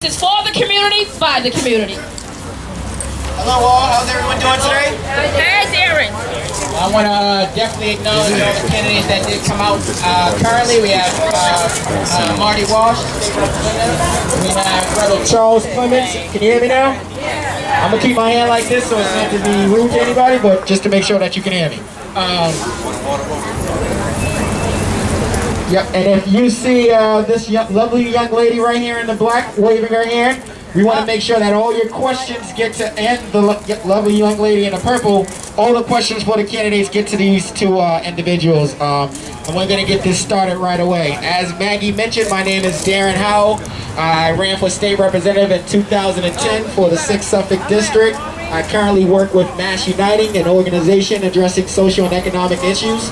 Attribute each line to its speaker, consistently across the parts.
Speaker 1: This is for the community, by the community.
Speaker 2: Hello all, how's everyone doing today?
Speaker 1: How's Aaron?
Speaker 2: I want to definitely acknowledge all the candidates that did come out. Currently we have Marty Walsh, we have Brother Charles Clements. Can you hear me now? I'm going to keep my hand like this so it's not to be rude to anybody, but just to make sure that you can hear me. Yep, and if you see this lovely young lady right here in the black waving her hand, we want to make sure that all your questions get to, and the lovely young lady in the purple, all the questions for the candidates get to these two individuals. And we're going to get this started right away. As Maggie mentioned, my name is Darren Howell. I ran for state representative in 2010 for the 6th Suffolk District. I currently work with Mass Uniting, an organization addressing social and economic issues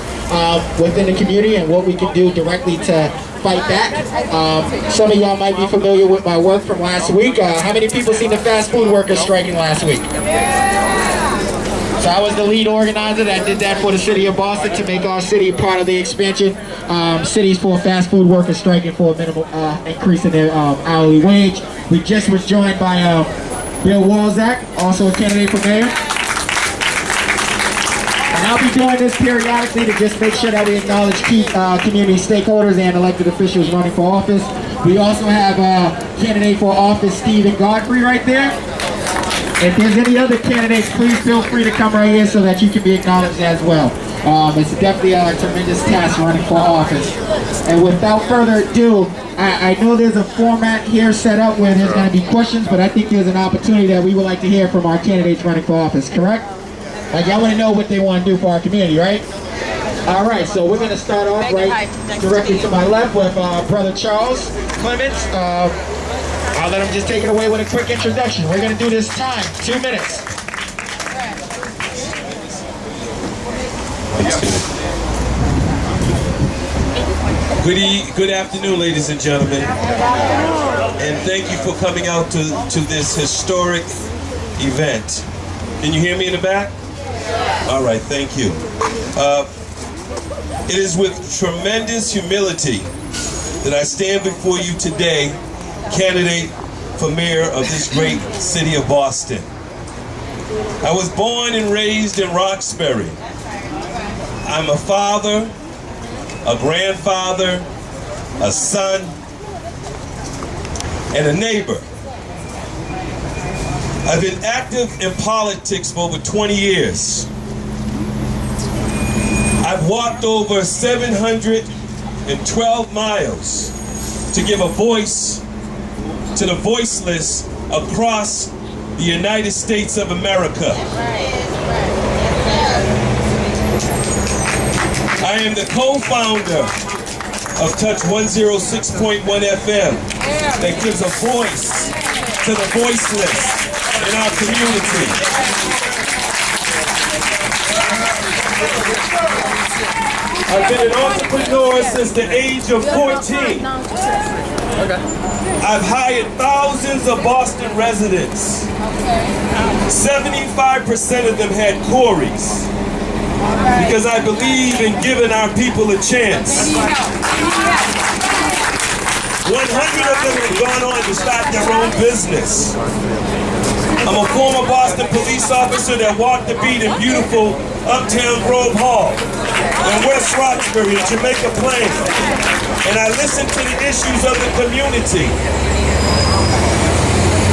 Speaker 2: within the community and what we can do directly to fight back. Some of y'all might be familiar with my work from last week. How many people seen the fast food workers striking last week? So I was the lead organizer that did that for the city of Boston to make our city part of the expansion. Cities for fast food workers striking for a minimal increase in their hourly wage. We just was joined by Bill Walzak, also a candidate for mayor. And I'll be doing this periodically to just make sure that we acknowledge key community stakeholders and elected officials running for office. We also have candidate for office, Stephen Godfrey, right there. If there's any other candidates, please feel free to come right here so that you can be acknowledged as well. It's definitely a tremendous task running for office. And without further ado, I know there's a format here set up where there's going to be questions, but I think there's an opportunity that we would like to hear from our candidates running for office, correct? Like, y'all want to know what they want to do for our community, right? All right, so we're going to start off right directly to my left with Brother Charles Clements. I'll let him just take it away with a quick introduction. We're going to do this time, 2 minutes.
Speaker 3: Good afternoon, ladies and gentlemen, and thank you for coming out to this historic event. Can you hear me in the back? All right, thank you. It is with tremendous humility that I stand before you today, candidate for mayor of this great city of Boston. I was born and raised in Roxbury. I'm a father, a grandfather, a son, and a neighbor. I've been active in politics for over 20 years. I've walked over 712 miles to give a voice to the voiceless across the United States of America. I am the co-founder of Touch 106.1 FM that gives a voice to the voiceless in our community. I've been an entrepreneur since the age of 14. I've hired thousands of Boston residents. 75% of them had quarries, because I believe in giving our people a chance. 100 of them have gone on to start their own business. I'm a former Boston police officer that walked the beat in beautiful Uptown Grove Hall in West Roxbury and Jamaica Plain. And I listen to the issues of the community.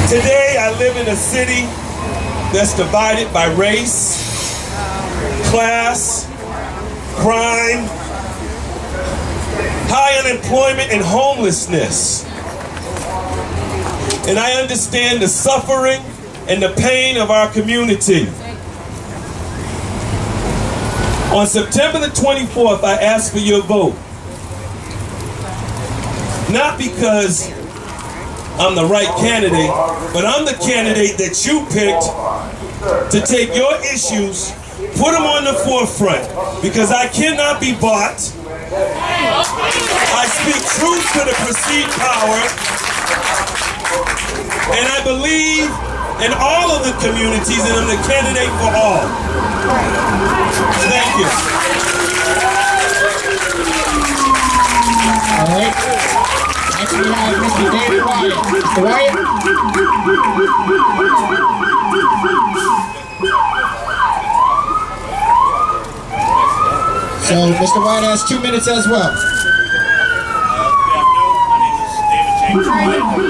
Speaker 3: Today I live in a city that's divided by race, class, crime, high unemployment, and homelessness. And I understand the suffering and the pain of our community. On September the 24th, I asked for your vote. Not because I'm the right candidate, but I'm the candidate that you picked to take your issues, put them on the forefront, because I cannot be bought. I speak truth to the perceived power, and I believe in all of the communities, and I'm the candidate for all. Thank you.
Speaker 2: All right. Next we have Mr. David Ryan. Mr. Wyatt. So Mr. Wyatt has 2 minutes as well.
Speaker 4: Good afternoon. My name is David James Wyatt. My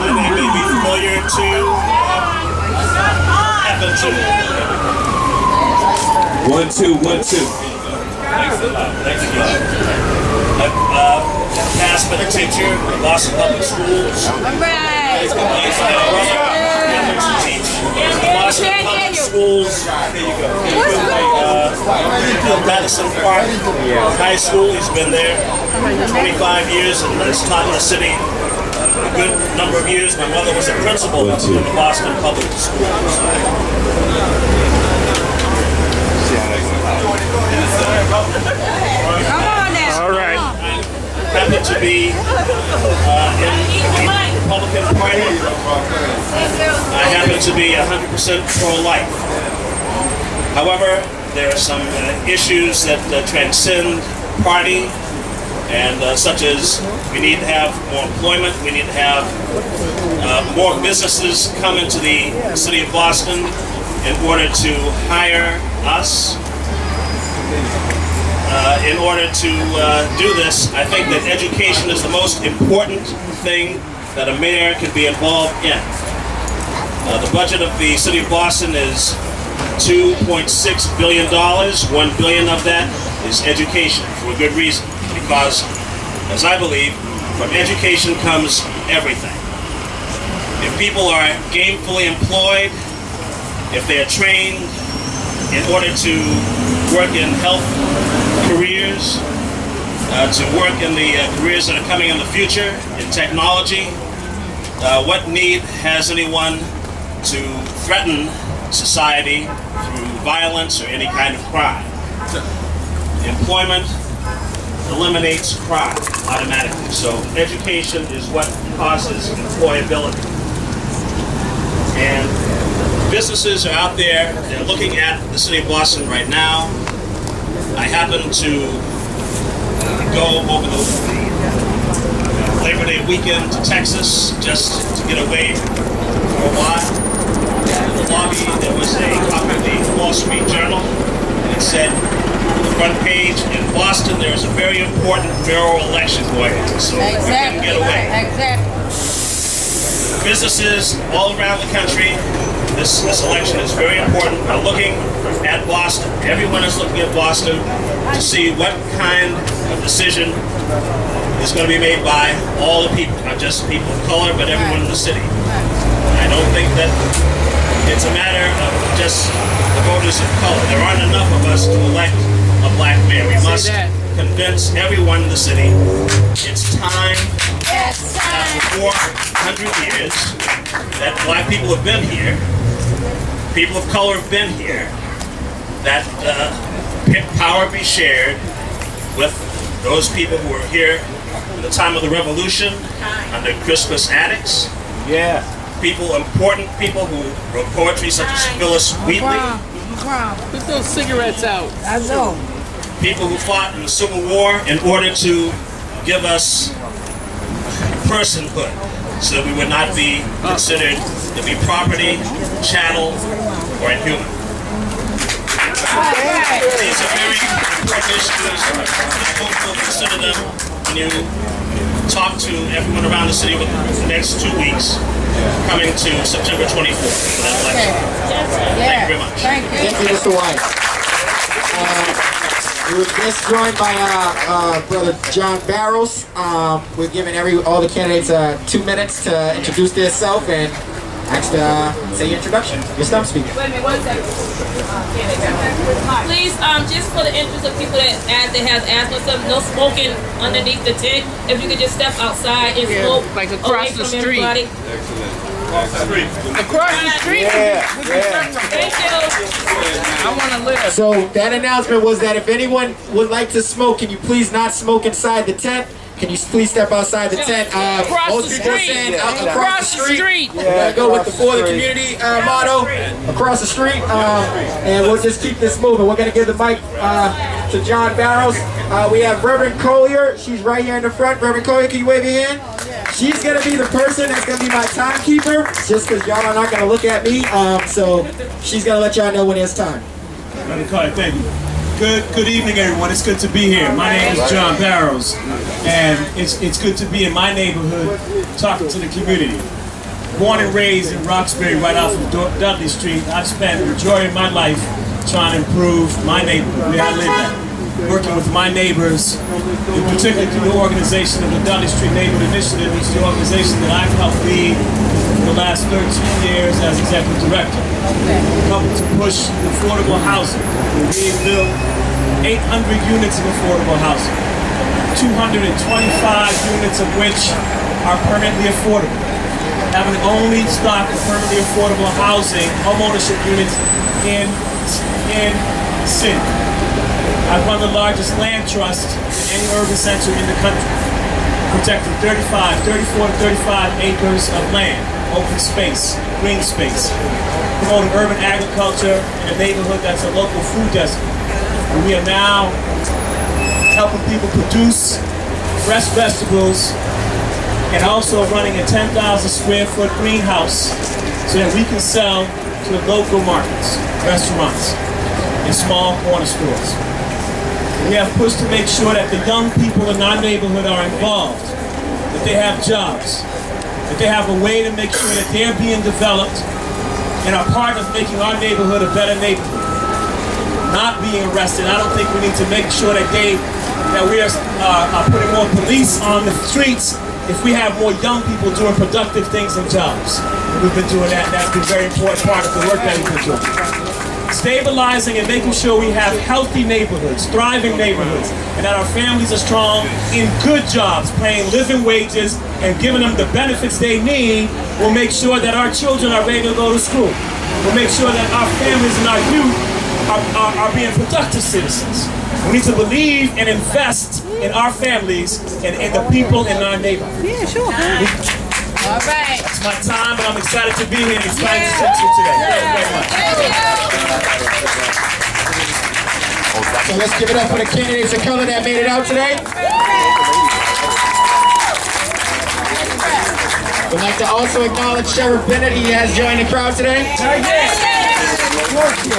Speaker 4: name may be familiar to Evan too.
Speaker 3: 1, 2, 1, 2.
Speaker 4: Thanks a lot. Thanks a lot. I've past been a teacher at Boston Public Schools. My brother happens to teach Boston Public Schools. Madison Park High School. He's been there 25 years and has taught in the city a good number of years. My mother was a principal in the Boston Public Schools.
Speaker 5: All right.
Speaker 4: I happen to be in the Republican Party. I happen to be 100% pro-life. However, there are some issues that transcend party, and such as we need to have more employment, we need to have more businesses come into the city of Boston in order to hire us. In order to do this, I think that education is the most important thing that a mayor can be involved in. The budget of the city of Boston is $2.6 billion. $1 billion of that is education, for a good reason. Because, as I believe, from education comes everything. If people are gainfully employed, if they're trained in order to work in health careers, to work in the careers that are coming in the future, in technology, what need has anyone to threaten society through violence or any kind of crime? Employment eliminates crime automatically. So education is what causes employability. And businesses are out there, they're looking at the city of Boston right now. I happen to go over the Labor Day weekend to Texas just to get away for a while. In the lobby, there was a copy of the Wall Street Journal, and it said, on the front page, in Boston, there's a very important mayoral election going on, so we couldn't get away. Businesses all around the country, this election is very important, are looking at Boston. Everyone is looking at Boston to see what kind of decision is going to be made by all the people, not just people of color, but everyone in the city. I don't think that it's a matter of just the voters of color. There aren't enough of us to elect a black mayor. We must convince everyone in the city it's time. For 400 years that black people have been here, people of color have been here, that power be shared with those people who were here at the time of the Revolution under Crispus Attucks.
Speaker 5: Yeah.
Speaker 4: People, important people who wrote poetry such as Phyllis Wheatley.
Speaker 5: Put those cigarettes out.
Speaker 6: I know.
Speaker 4: People who fought in the Civil War in order to give us personhood, so that we would not be considered to be property, chattel, or inhuman. These are very important issues. I hope you'll consider them when you talk to everyone around the city within the next 2 weeks, coming to September 24th for that election. Thank you very much.
Speaker 6: Thank you.
Speaker 2: Thank you, Mr. Wyatt. We were just joined by Brother John Barrows. We're giving all the candidates 2 minutes to introduce themselves and say your introduction, your stump speech.
Speaker 1: Wait a minute, 1 second. Please, just for the interest of people that have asthma, something, no smoking underneath the tent. If you could just step outside and smoke
Speaker 5: like across
Speaker 1: away
Speaker 5: the
Speaker 1: from
Speaker 5: street.
Speaker 1: everybody.
Speaker 5: Across the street.
Speaker 1: Thank you.
Speaker 5: I want to live.
Speaker 2: So that announcement was that if anyone would like to smoke, can you please not smoke inside the tent? can you please step outside the tent?
Speaker 5: Across
Speaker 2: Most
Speaker 5: the
Speaker 2: people are
Speaker 5: street.
Speaker 2: saying out
Speaker 5: Across
Speaker 2: across
Speaker 5: the
Speaker 2: the street.
Speaker 5: street.
Speaker 2: We're gonna go with the for the community motto, across the street, and we'll just keep this moving. We're gonna give the mic to John Barrows. We have Reverend Collier. She's right here in the front. Reverend Collier, can you wave your hand? She's gonna be the person that's gonna be my timekeeper, just because y'all are not gonna look at me. So she's gonna let y'all know when it's time.
Speaker 6: Thank you. Good evening, everyone. It's good to be here. My name is John Barrows, and it's good to be in my neighborhood talking to the community. Born and raised in Roxbury, right off of Dudley Street, I've spent the majority of my life trying to improve my neighborhood, where I live at. Working with my neighbors, in particular through the organization of the Dudley Street Neighborhood Initiative, which is the organization that I've helped lead for the last 13 years as executive director. Helping to push affordable housing. We built 800 units of affordable housing, 225 units of which are permanently affordable. Having the only stock of permanently affordable housing, homeownership units in city. I run the largest land trust in any urban center in the country, protecting 34 to 35 acres of land, open space, green space, promoting urban agriculture in a neighborhood that's a local food desert. And we are now helping people produce fresh vegetables and also running a 10,000 square foot greenhouse so that we can sell to the local markets, restaurants, and small corner stores. We have pushed to make sure that the young people in our neighborhood are involved, that they have jobs, that they have a way to make sure that they're being developed and are part of making our neighborhood a better neighborhood. Not being arrested. I don't think we need to make sure that we are putting more police on the streets if we have more young people doing productive things and jobs. We've been doing that, and that's been a very important part of the work that we've been doing. Stabilizing and making sure we have healthy neighborhoods, thriving neighborhoods, and that our families are strong in good jobs, paying living wages and giving them the benefits they need will make sure that our children are ready to go to school. We'll make sure that our families and our youth are being productive citizens. We need to believe and invest in our families and in the people in our neighborhood.
Speaker 5: Yeah, sure. All right.
Speaker 6: It's my time, and I'm excited to be here and excited to talk to you today. Thank you very much.
Speaker 2: So let's give it up for the candidates of color that made it out today. We'd like to also acknowledge Sheriff Bennett. He has joined the crowd today.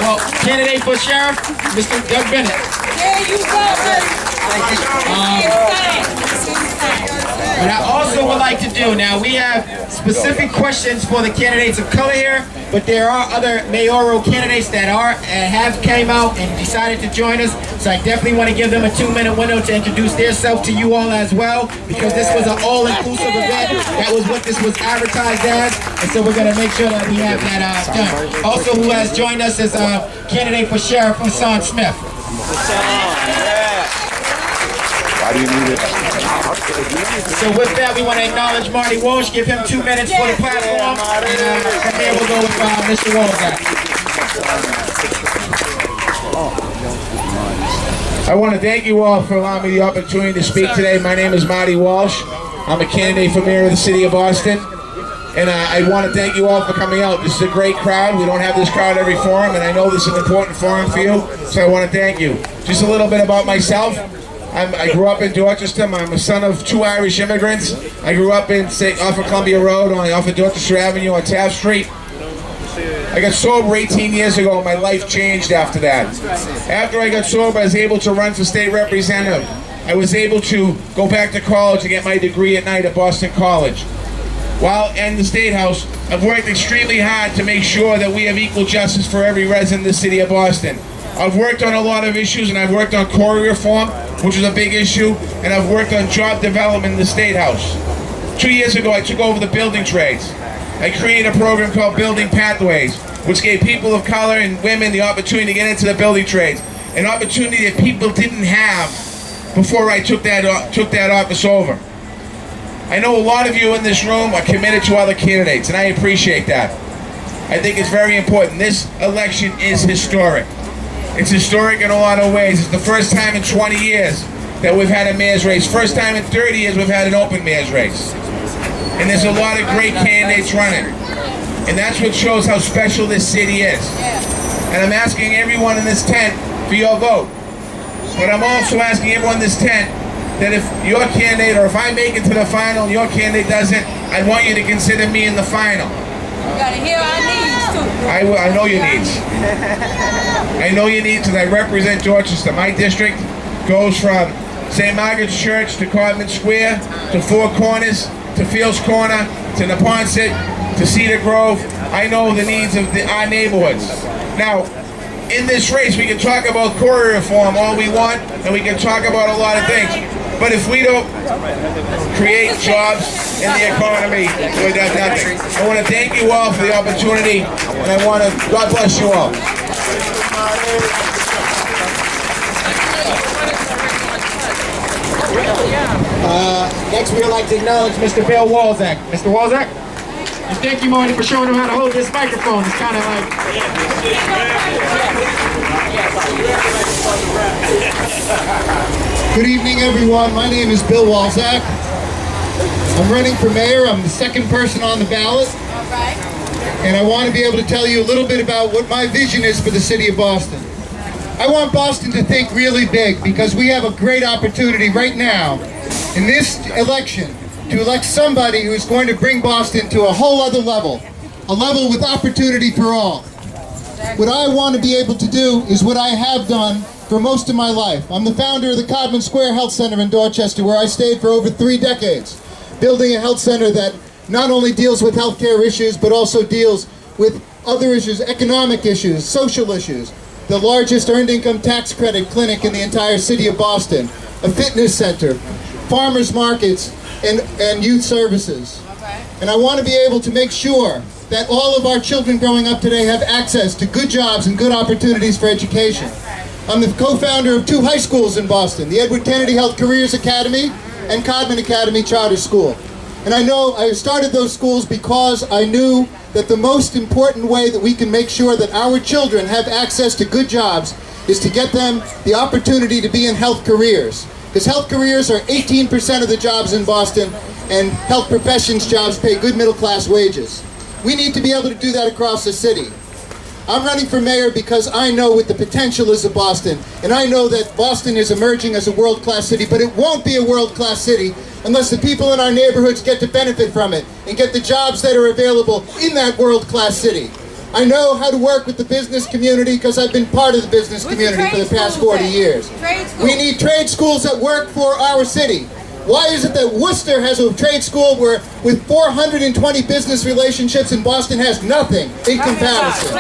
Speaker 2: Well, candidate for sheriff, Mr. Doug Bennett.
Speaker 7: There you go,
Speaker 2: But I also would like to do, now we have specific questions for the candidates of color here, but there are other mayoral candidates that have came out and decided to join us, so I definitely want to give them a 2-minute window to introduce themselves to you all as well, because this was an all-inclusive event. That was what this was advertised as, and so we're going to make sure that we have that done. Also, who has joined us is candidate for Sheriff Hassan Smith.
Speaker 8: Why do you need it?
Speaker 2: So with that, we want to acknowledge Marty Walsh, give him 2 minutes for the platform, and from there we'll go with Mr. Walsh.
Speaker 9: I want to thank you all for allowing me the opportunity to speak today. My name is Marty Walsh. I'm a candidate for mayor of the city of Boston. And I want to thank you all for coming out. This is a great crowd. We don't have this crowd every forum, and I know this is an important forum for you, so I want to thank you. Just a little bit about myself. I grew up in Dorchester. I'm a son of 2 Irish immigrants. I grew up off of Columbia Road, off of Dorchester Avenue on Taft Street. I got sober 18 years ago, and my life changed after that. After I got sober, I was able to run for state representative. I was able to go back to college and get my degree at night at Boston College. While in the State House, I've worked extremely hard to make sure that we have equal justice for every resident of the city of Boston. I've worked on a lot of issues, and I've worked on quarry reform, which is a big issue, and I've worked on job development in the State House. 2 years ago, I took over the building trades. I created a program called Building Pathways, which gave people of color and women the opportunity to get into the building trades, an opportunity that people didn't have before I took that office over. I know a lot of you in this room are committed to other candidates, and I appreciate that. I think it's very important. This election is historic. It's historic in a lot of ways. It's the first time in 20 years that we've had a mayor's race. First time in 30 years we've had an open mayor's race. And there's a lot of great candidates running. And that's what shows how special this city is. And I'm asking everyone in this tent for your vote. But I'm also asking everyone in this tent that if your candidate, or if I make it to the final and your candidate doesn't, I want you to consider me in the final.
Speaker 5: You gotta hear our needs too.
Speaker 9: I know your needs. I know your needs because I represent Dorchester. My district goes from St. Margaret's Church to Codman Square to Four Corners to Fields Corner to Neponset to Cedar Grove. I know the needs of our neighborhoods. Now, in this race, we can talk about quarry reform all we want, and we can talk about a lot of things. But if we don't create jobs in the economy, we got nothing. I want to thank you all for the opportunity, and I want to, God bless you all.
Speaker 2: Next, we would like to acknowledge Mr. Bill Walzak. Mr. Walzak? And thank you, Marty, for showing him how to hold this microphone. It's kind of like...
Speaker 7: Good evening, everyone. My name is Bill Walzak. I'm running for mayor. I'm the second person on the ballot. And I want to be able to tell you a little bit about what my vision is for the city of Boston. I want Boston to think really big because we have a great opportunity right now in this election to elect somebody who's going to bring Boston to a whole other level, a level with opportunity for all. What I want to be able to do is what I have done for most of my life. I'm the founder of the Codman Square Health Center in Dorchester, where I stayed for over 3 decades, building a health center that not only deals with healthcare issues, but also deals with other issues, economic issues, social issues. The largest earned income tax credit clinic in the entire city of Boston, a fitness center, farmers markets, and youth services. And I want to be able to make sure that all of our children growing up today have access to good jobs and good opportunities for education. I'm the co-founder of 2 high schools in Boston, the Edward Kennedy Health Careers Academy and Codman Academy Charter School. And I started those schools because I knew that the most important way that we can make sure that our children have access to good jobs is to get them the opportunity to be in health careers. Because health careers are 18% of the jobs in Boston, and health professions jobs pay good middle-class wages. We need to be able to do that across the city. I'm running for mayor because I know what the potential is of Boston, and I know that Boston is emerging as a world-class city, but it won't be a world-class city unless the people in our neighborhoods get to benefit from it and get the jobs that are available in that world-class city. I know how to work with the business community because I've been part of the business community for the past 40 years. We need trade schools that work for our city. Why is it that Worcester has a trade school where with 420 business relationships and Boston has nothing in comparison?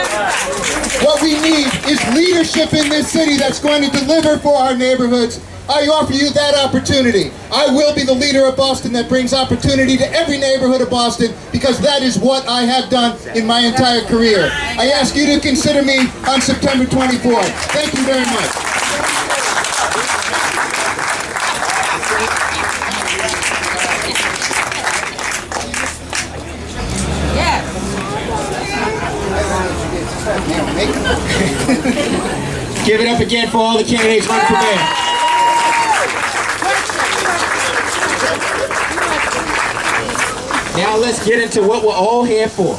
Speaker 7: What we need is leadership in this city that's going to deliver for our neighborhoods. I offer you that opportunity. I will be the leader of Boston that brings opportunity to every neighborhood of Boston because that is what I have done in my entire career. I ask you to consider me on September 24th. Thank you very much.
Speaker 2: Give it up again for all the candidates running for mayor. Now let's get into what we're all here for,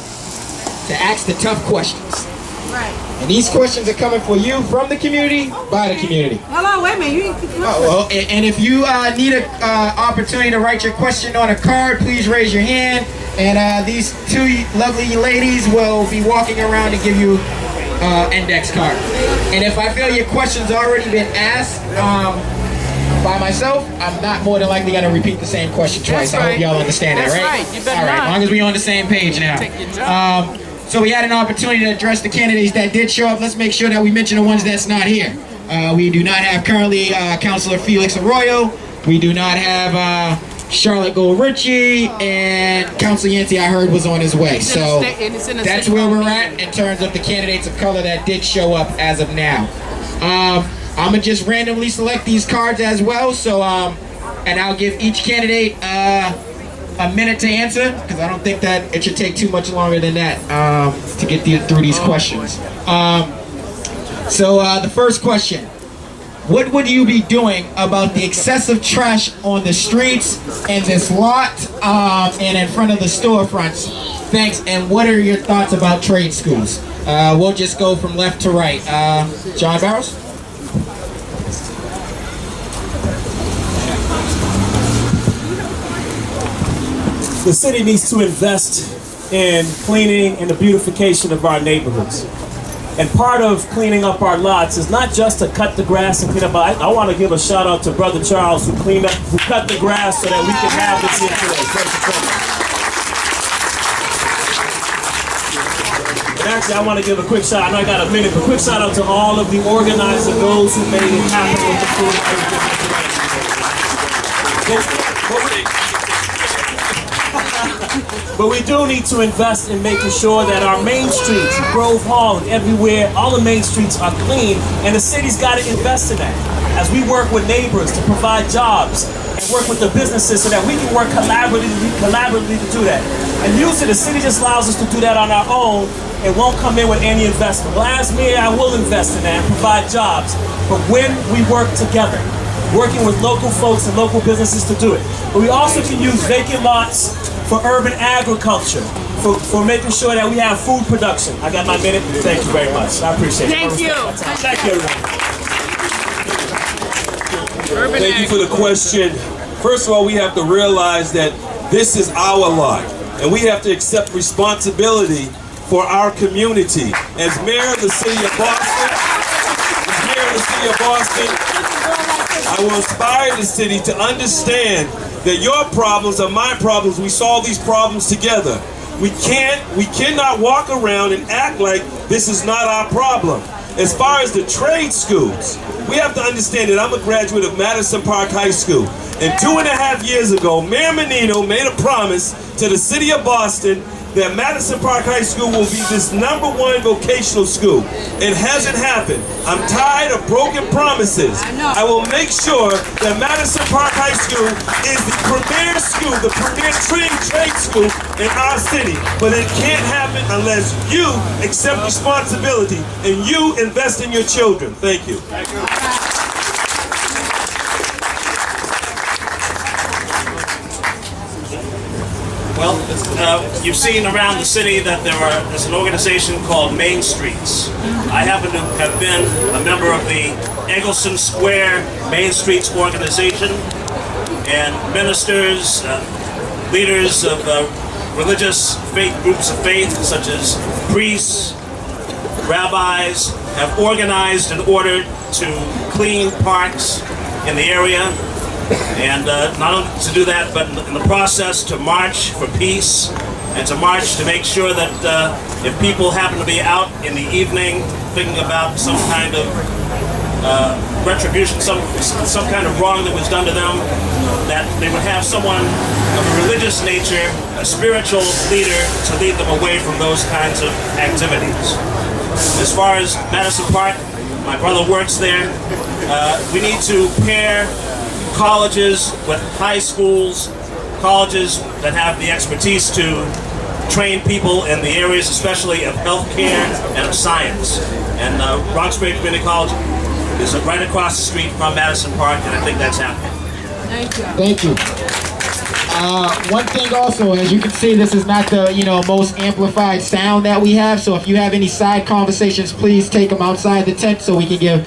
Speaker 2: to ask the tough questions.
Speaker 5: Right.
Speaker 2: And these questions are coming for you from the community, by the community.
Speaker 5: Hold on, wait a minute. You ain't keep
Speaker 2: Well, and if you need an opportunity to write your question on a card, please raise your hand. And these 2 lovely ladies will be walking around to give you index card. And if I feel your question's already been asked by myself, I'm not more than likely going to repeat the same question twice. I hope y'all understand that, right?
Speaker 5: That's right. You better
Speaker 2: All right, as long as we're on the same page now.
Speaker 5: Take your job.
Speaker 2: So we had an opportunity to address the candidates that did show up. Let's make sure that we mention the ones that's not here. We do not have currently Councilor Felix Arroyo. We do not have Charlotte Gold-Ritchie, and Councilor Yancey, I heard, was on his way. So that's where we're at in terms of the candidates of color that did show up as of now. I'm gonna just randomly select these cards as well. So, and I'll give each candidate a minute to answer because I don't think that it should take too much longer than that to get through these questions. So the first question: what would you be doing about the excessive trash on the streets and this lot and in front of the storefronts? Thanks. And what are your thoughts about trade schools? We'll just go from left to right. John Barrows?
Speaker 6: The city needs to invest in cleaning and the beautification of our neighborhoods. And part of cleaning up our lots is not just to cut the grass and clean up. I want to give a shout out to Brother Charles who cut the grass so that we can have this here today. First and foremost. And actually, I want to give a quick shout. I know I got a minute, but quick shout out to all of the organizers, those who made it happen with the food. But we do need to invest in making sure that our main streets, Grove Hall and everywhere, all the main streets are clean, and the city's got to invest in that. As we work with neighbors to provide jobs and work with the businesses so that we can work collaboratively to do that. And usually the city just allows us to do that on our own and won't come in with any investment. Well, as mayor, I will invest in that and provide jobs. But when we work together, working with local folks and local businesses to do it. But we also can use vacant lots for urban agriculture, for making sure that we have food production. I got my minute. Thank you very much. I appreciate it.
Speaker 5: Thank you.
Speaker 6: Thank you, everyone.
Speaker 3: Thank you for the question. First of all, we have to realize that this is our lot, and we have to accept responsibility for our community. As mayor of the city of Boston, I will inspire the city to understand that your problems are my problems. We solve these problems together. We cannot walk around and act like this is not our problem. As far as the trade schools, we have to understand that I'm a graduate of Madison Park High School. And 2.5 years ago, Mayor Menino made a promise to the city of Boston that Madison Park High School will be this #1 vocational school. It hasn't happened. I'm tired of broken promises. I will make sure that Madison Park High School is the premier school, the premier trade school in our city. But it can't happen unless you accept responsibility and you invest in your children. Thank you.
Speaker 4: Well, you've seen around the city that there's an organization called Main Streets. I happen to have been a member of the Eggleston Square Main Streets organization, and ministers, leaders of religious groups of faith, such as priests, rabbis, have organized in order to clean parks in the area. And not only to do that, but in the process to march for peace and to march to make sure that if people happen to be out in the evening thinking about some kind of retribution, some kind of wrong that was done to them, that they would have someone of a religious nature, a spiritual leader, to lead them away from those kinds of activities. As far as Madison Park, my brother works there. We need to pair colleges with high schools, colleges that have the expertise to train people in the areas especially of healthcare and of science. And Roxbury Community College is right across the street from Madison Park, and I think that's happening.
Speaker 2: Thank you. One thing also, as you can see, this is not the most amplified sound that we have. So if you have any side conversations, please take them outside the tent so we can give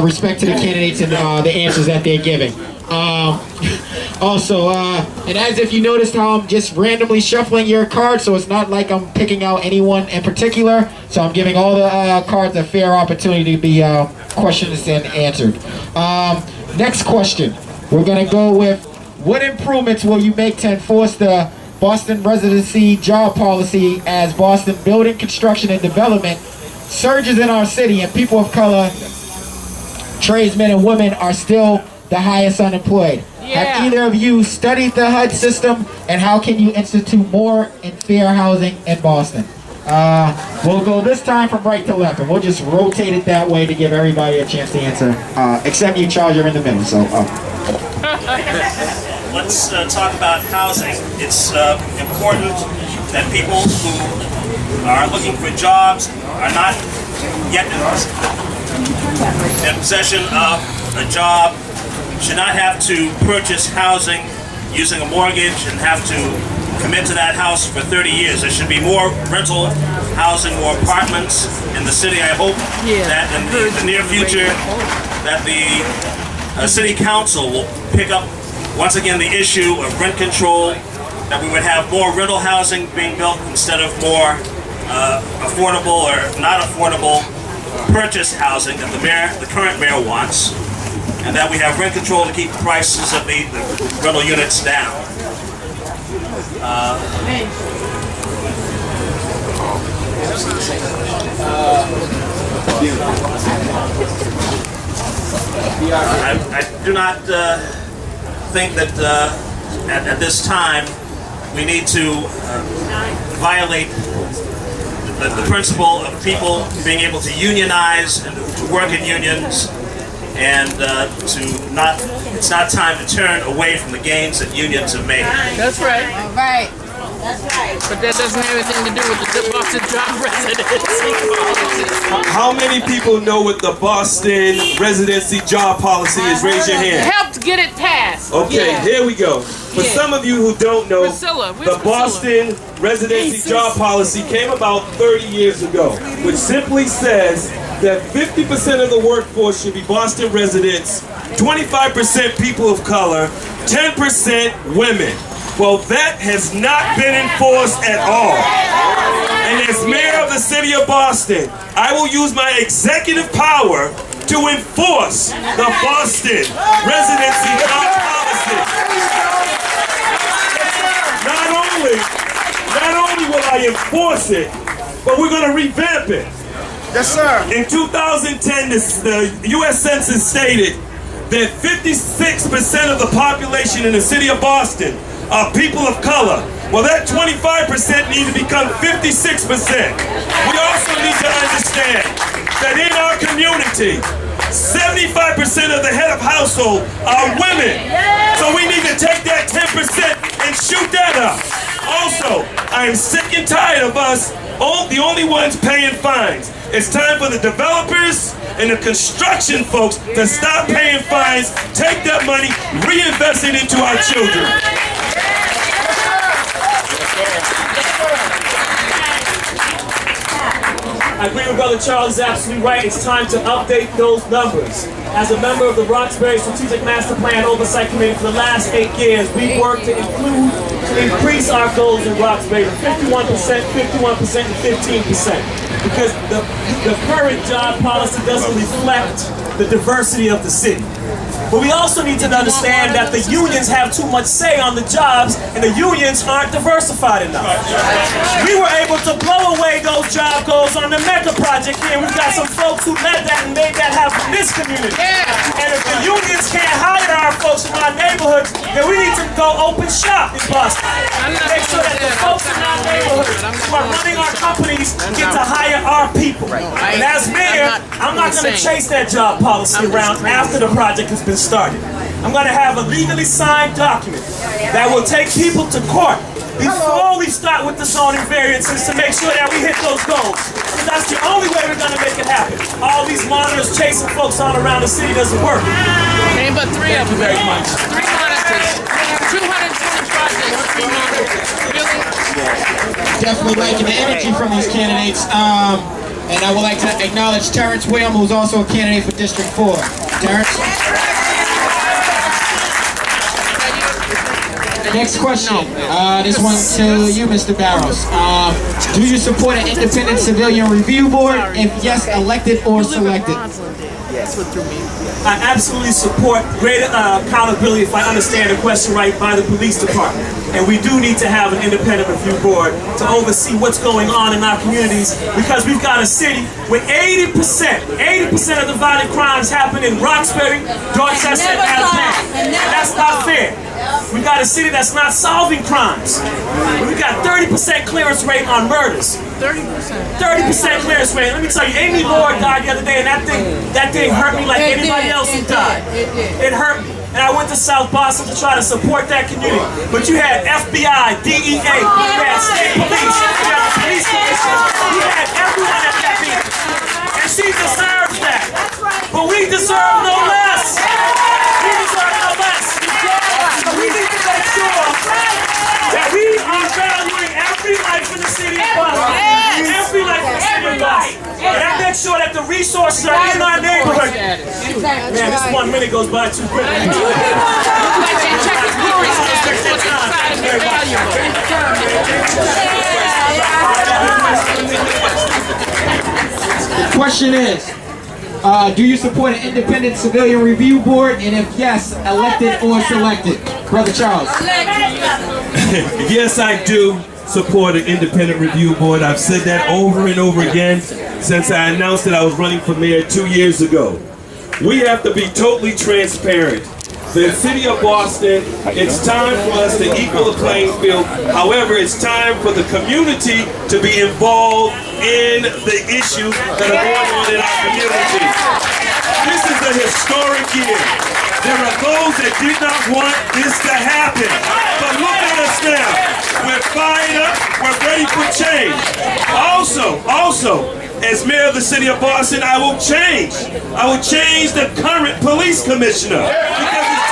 Speaker 2: respect to the candidates and the answers that they're giving. Also, and as if you noticed how I'm just randomly shuffling your cards, so it's not like I'm picking out anyone in particular. So I'm giving all the cards a fair opportunity to be questioned and answered. Next question. We're going to go with, what improvements will you make to enforce the Boston residency job policy as Boston building, construction, and development surges in our city and people of color, tradesmen and women are still the highest unemployed? Have either of you studied the HUD system, and how can you institute more and fair housing in Boston? We'll go this time from right to left, and we'll just rotate it that way to give everybody a chance to answer, except you, Charles, you're in the middle, so.
Speaker 4: Let's talk about housing. It's important that people who are looking for jobs are not yet in possession of a job should not have to purchase housing using a mortgage and have to commit to that house for 30 years. There should be more rental housing, more apartments in the city. I hope that in the near future that the city council will pick up once again the issue of rent control, that we would have more rental housing being built instead of more affordable or not affordable purchase housing that the current mayor wants, and that we have rent control to keep the prices of the rental units down. I do not think that at this time we need to violate the principle of people being able to unionize and to work in unions, and it's not time to turn away from the gains that unions have made.
Speaker 5: That's right. All right. That's right. But that doesn't have anything to do with the Boston job residency.
Speaker 3: How many people know what the Boston residency job policy is? Raise your hand.
Speaker 5: Helped get it passed.
Speaker 3: Okay, here we go. For some of you who don't know, the Boston residency job policy came about 30 years ago, which simply says that 50% of the workforce should be Boston residents, 25% people of color, 10% women. Well, that has not been enforced at all. And as mayor of the city of Boston, I will use my executive power to enforce the Boston residency job policy. Not only will I enforce it, but we're going to revamp it.
Speaker 9: Yes, sir.
Speaker 3: In 2010, the U.S. Census stated that 56% of the population in the city of Boston are people of color. Well, that 25% need to become 56%. We also need to understand that in our community, 75% of the head of household are women. So we need to take that 10% and shoot that up. Also, I am sick and tired of us the only ones paying fines. It's time for the developers and the construction folks to stop paying fines, take that money, reinvest it into our children.
Speaker 10: I agree with Brother Charles, is absolutely right. It's time to update those numbers. As a member of the Roxbury Strategic Master Plan Oversight Committee for the last 8 years, we've worked to increase our goals in Roxbury to 51%, 51%, and 15%. Because the current job policy doesn't reflect the diversity of the city. But we also need to understand that the unions have too much say on the jobs, and the unions aren't diversified enough. We were able to blow away those job goals on the Mecca project here. We've got some folks who led that and made that happen in this community. And if the unions can't hire our folks from our neighborhoods, then we need to go open shop in Boston. Make sure that the folks in our neighborhoods who are running our companies get to hire our people. And as mayor, I'm not going to chase that job policy around after the project has been started. I'm going to have a legally signed document that will take people to court before we start with the zoning variances to make sure that we hit those goals. Because that's the only way we're going to make it happen. All these monitors chasing folks all around the city doesn't work.
Speaker 5: Ain't but 3 of them.
Speaker 10: Very much.
Speaker 5: 3 monitors. 220 projects. 3 monitors. Really?
Speaker 2: Definitely liking the energy from these candidates. And I would like to acknowledge Terrence William, who's also a candidate for District 4. Terrence? Next question. This one to you, Mr. Barrows. Do you support an independent civilian review board? If yes, elected or selected?
Speaker 10: I absolutely support greater accountability, if I understand the question right, by the police department. And we do need to have an independent review board to oversee what's going on in our communities, because we've got a city with 80% of the violent crimes happen in Roxbury, Dorchester, and Alabama. That's not fair. We've got a city that's not solving crimes. We've got 30% clearance rate on murders. 30% clearance rate. Let me tell you, Amy Lord died the other day, and that thing hurt me like anybody else who died. It hurt me. And I went to South Boston to try to support that community. But you had FBI, DEA, you had state police, you had the police commission, you had everyone at that meeting. And she deserves that. but we deserve no less. We deserve no less. So we need to make sure that we are valuing every life in the city of Boston. Every life in the city of Boston. And that makes sure that the resources are in our neighborhood. Man, this 1 minute goes by too quickly.
Speaker 2: The question is, do you support an independent civilian review board? And if yes, elected or selected? Brother Charles.
Speaker 3: Yes, I do support an independent review board. I've said that over and over again since I announced that I was running for mayor 2 years ago. We have to be totally transparent. The city of Boston, it's time for us to equal the playing field. However, it's time for the community to be involved in the issues that are going on in our community. This is a historic year. There are those that did not want this to happen. But look at us now. We're fired up. We're ready for change. Also, as mayor of the city of Boston, I will change. I will change the current police commissioner. Because it's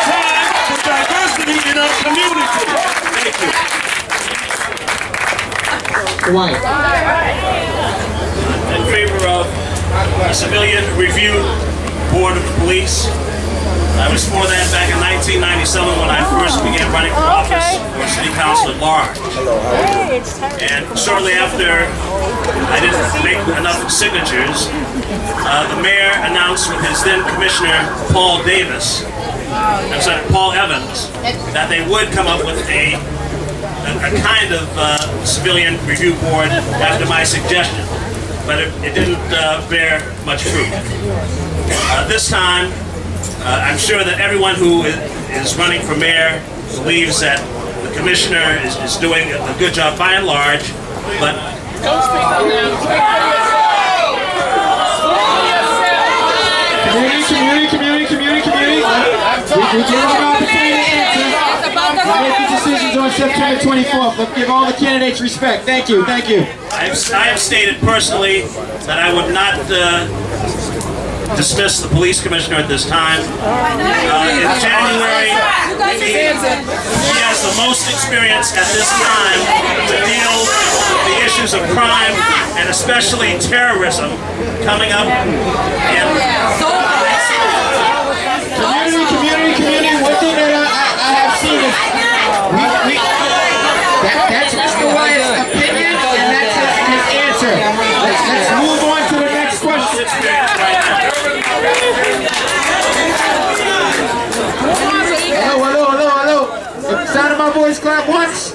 Speaker 3: time for diversity in our community. Thank you.
Speaker 2: Why?
Speaker 4: In favor of a civilian review board of the police. I was for that back in 1997 when I first began running for office for city council at large. And shortly after I didn't make enough signatures, the mayor announced with his then commissioner Paul Evans, that they would come up with a kind of civilian review board after my suggestion. But it didn't bear much fruit. This time, I'm sure that everyone who is running for mayor believes that the commissioner is doing a good job by and large, but
Speaker 5: Don't speak up now.
Speaker 2: Community. We give an opportunity to answer. We'll make the decisions on September 24th. Let's give all the candidates respect. Thank you.
Speaker 4: I have stated personally that I would not dismiss the police commissioner at this time. In January, he has the most experience at this time to deal with the issues of crime and especially terrorism coming up.
Speaker 2: Community. One thing that I have seen is that's Mr. Wyatt's opinion and that's his answer. Let's move on to the next question. Hello. Sound of my voice clap once.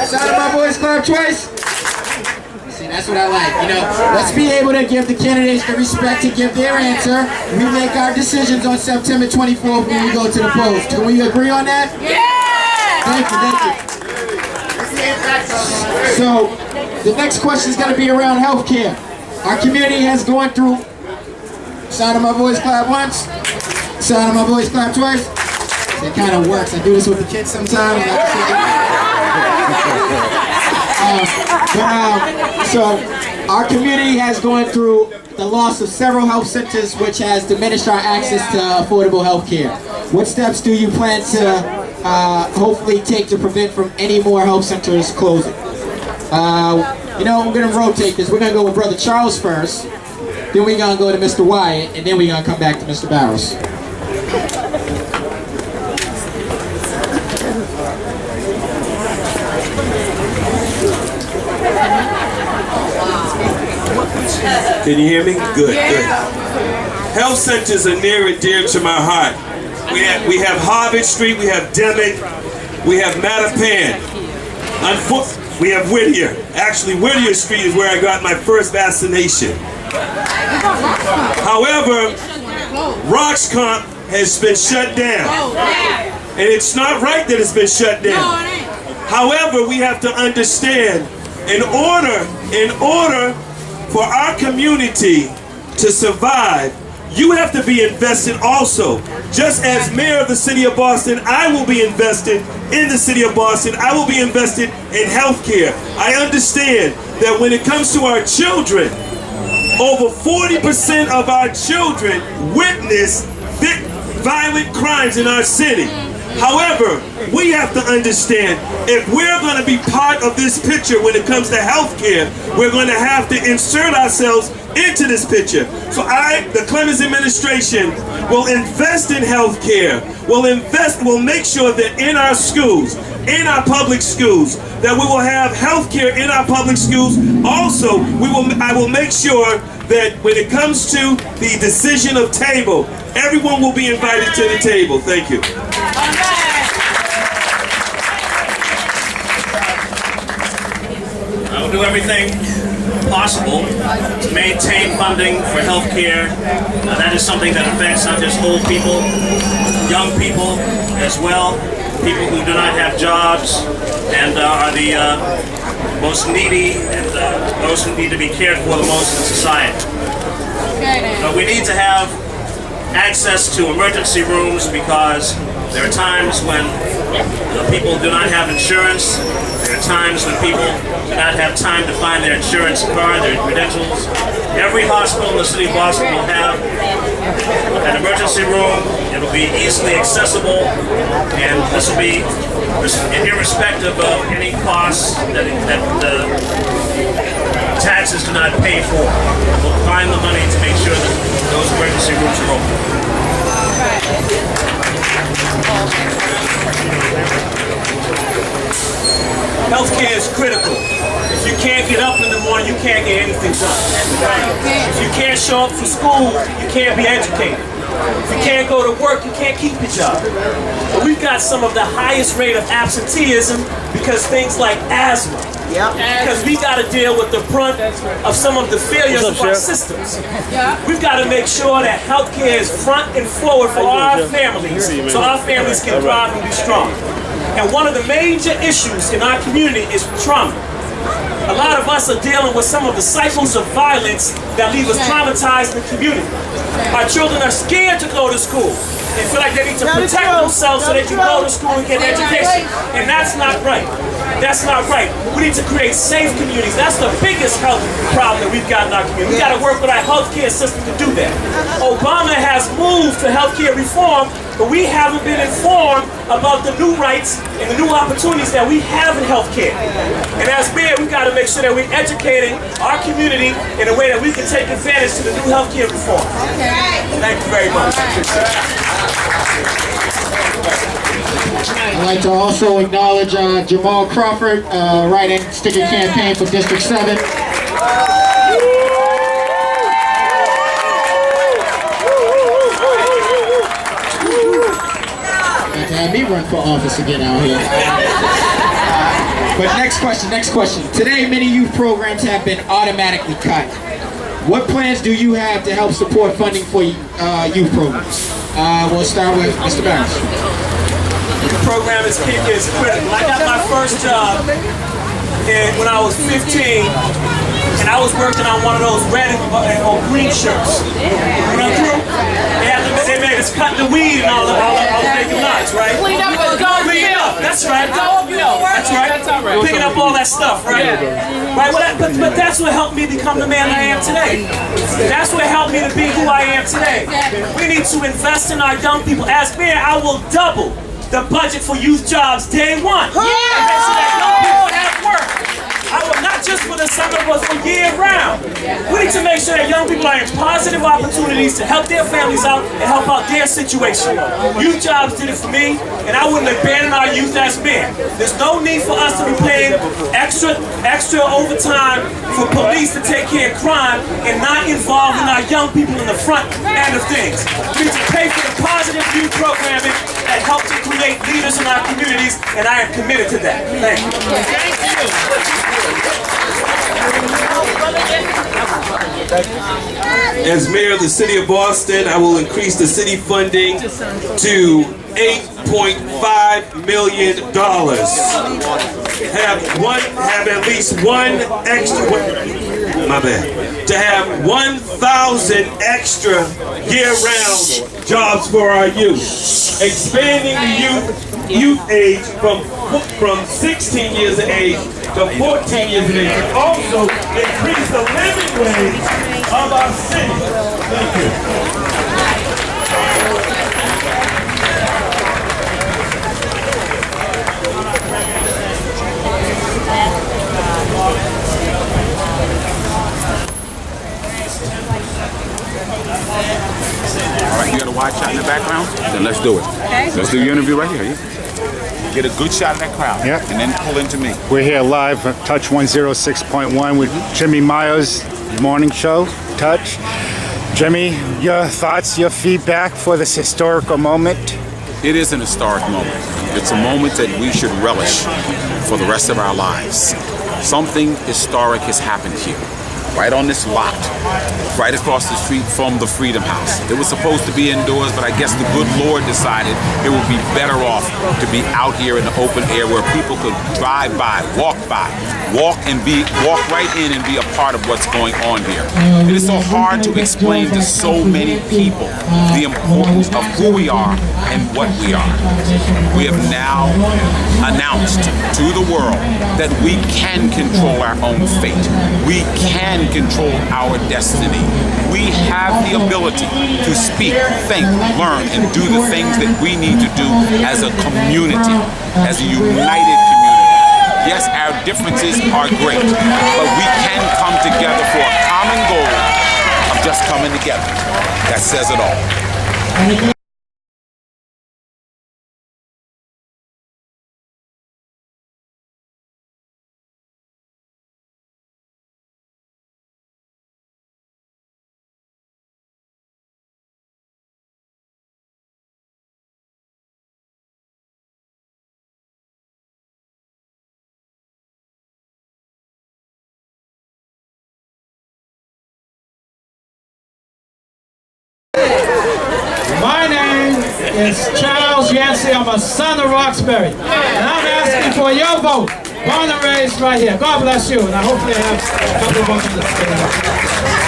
Speaker 2: Sound of my voice clap twice. See, that's what I like. Let's be able to give the candidates the respect to give their answer. We make our decisions on September 24th when we go to the polls. Can we agree on that? Yeah! Thank you. So, the next question is going to be around healthcare. Our community has gone through. Sound of my voice clap once. Sound of my voice clap twice. It kind of works. I do this with the kids sometimes. So our community has gone through the loss of several health centers, which has diminished our access to affordable health care. What steps do you plan to hopefully take to prevent from any more health centers closing? We're going to rotate this. We're going to go with Brother Charles first, then we're going to go to Mr. Wyatt, and then we're going to come back to Mr. Barrows.
Speaker 3: Can you hear me? Good. Health centers are near and dear to my heart. We have Harvard Street, we have Demick, we have Mattapan. We have Whittier. Actually, Whittier Street is where I got my first vaccination. However, Roxcomp has been shut down. And it's not right that it's been shut down. However, we have to understand, in order for our community to survive, you have to be invested also. Just as mayor of the city of Boston, I will be invested in the city of Boston. I will be invested in healthcare. I understand that when it comes to our children, over 40% of our children witness violent crimes in our city. However, we have to understand, if we're going to be part of this picture when it comes to health care, we're going to have to insert ourselves into this picture. So the Clemens administration will invest in health care, will make sure that in our schools, in our public schools, that we will have health care in our public schools. Also, I will make sure that when it comes to the decision of table, everyone will be invited to the table. Thank you.
Speaker 4: I will do everything possible to maintain funding for health care. That is something that affects not just old people, young people as well, people who do not have jobs and are the most needy and those who need to be cared for the most in society. But we need to have access to emergency rooms because there are times when people do not have insurance. There are times when people do not have time to find their insurance card, their credentials. Every hospital in the city of Boston will have an emergency room. It will be easily accessible, and this will be irrespective of any costs that taxes do not pay for. We'll find the money to make sure that those emergency rooms are open.
Speaker 10: Healthcare is critical. If you can't get up in the morning, you can't get anything done. If you can't show up for school, you can't be educated. If you can't go to work, you can't keep your job. But we've got some of the highest rate of absenteeism because things like asthma. Because we got to deal with the brunt of some of the failures of our systems. We've got to make sure that healthcare is front and forward for our families, so our families can thrive and be strong. And one of the major issues in our community is trauma. A lot of us are dealing with some of the cycles of violence that leave us traumatized in the community. Our children are scared to go to school. They feel like they need to protect themselves so they can go to school and get an education. And that's not right. That's not right. We need to create safe communities. That's the biggest health problem that we've got in our community. We've got to work with our healthcare system to do that. Obama has moved to healthcare reform, but we haven't been informed about the new rights and the new opportunities that we have in healthcare. And as mayor, we've got to make sure that we're educating our community in a way that we can take advantage to the new healthcare reform. Thank you very much.
Speaker 2: I'd like to also acknowledge Jamal Crawford, write-in sticker campaign for District 7. Had me run for office again out here. But next question. Today, many youth programs have been automatically cut. What plans do you have to help support funding for youth programs? We'll start with Mr. Barnes.
Speaker 10: The program is critical. I got my first job when I was 15, and I was working on one of those red or green shirts. Run through. They made us cut the weed and all the vacant lots, right? Clean up. That's right. That's right. Picking up all that stuff, right? Right. Well, but that's what helped me become the man I am today. That's what helped me to be who I am today. We need to invest in our young people. As mayor, I will double the budget for youth jobs day one. So that young people have work. I will not just for the summer, but for year round. We need to make sure that young people are in positive opportunities to help their families out and help out their situation. Youth jobs did it for me, and I wouldn't abandon our youth as men. There's no need for us to be paying extra overtime for police to take care of crime and not involving our young people in the front end of things. We need to pay for the positive youth programming that helps to create leaders in our communities, and I am committed to that. Thank you.
Speaker 3: As mayor of the city of Boston, I will increase the city funding to $8.5 million. Have at least one extra. my bad, to have 1,000 extra year-round jobs for our youth, expanding the youth age from 16 years of age to 14 years of age, and also increase the living wage of our city. Thank you.
Speaker 8: All right, you got a wide shot in the background? Then let's do it. Okay. Let's do your interview right here. Get a good shot of that crowd.
Speaker 11: Yep.
Speaker 8: And then pull into me.
Speaker 11: We're here live at Touch 106.1 with Jimmy Myers' morning show, Touch. Jimmy, your thoughts, your feedback for this historical moment?
Speaker 8: It is an historic moment. It's a moment that we should relish for the rest of our lives. Something historic has happened here, right on this lot, right across the street from the Freedom House. It was supposed to be indoors, but I guess the good Lord decided it would be better off to be out here in the open air where people could drive by, walk right in and be a part of what's going on here. It is so hard to explain to so many people the importance of who we are and what we are. We have now announced to the world that we can control our own fate. We can control our destiny. We have the ability to speak, think, learn, and do the things that we need to do as a community, as a united community. Yes, our differences are great, but we can come together for a common goal of just coming together. That says it all.
Speaker 10: My name is Charles Yancey. I'm a son of Roxbury. And I'm asking for your vote. Born and raised right here. God bless you. And I hopefully have a couple of votes on the stage.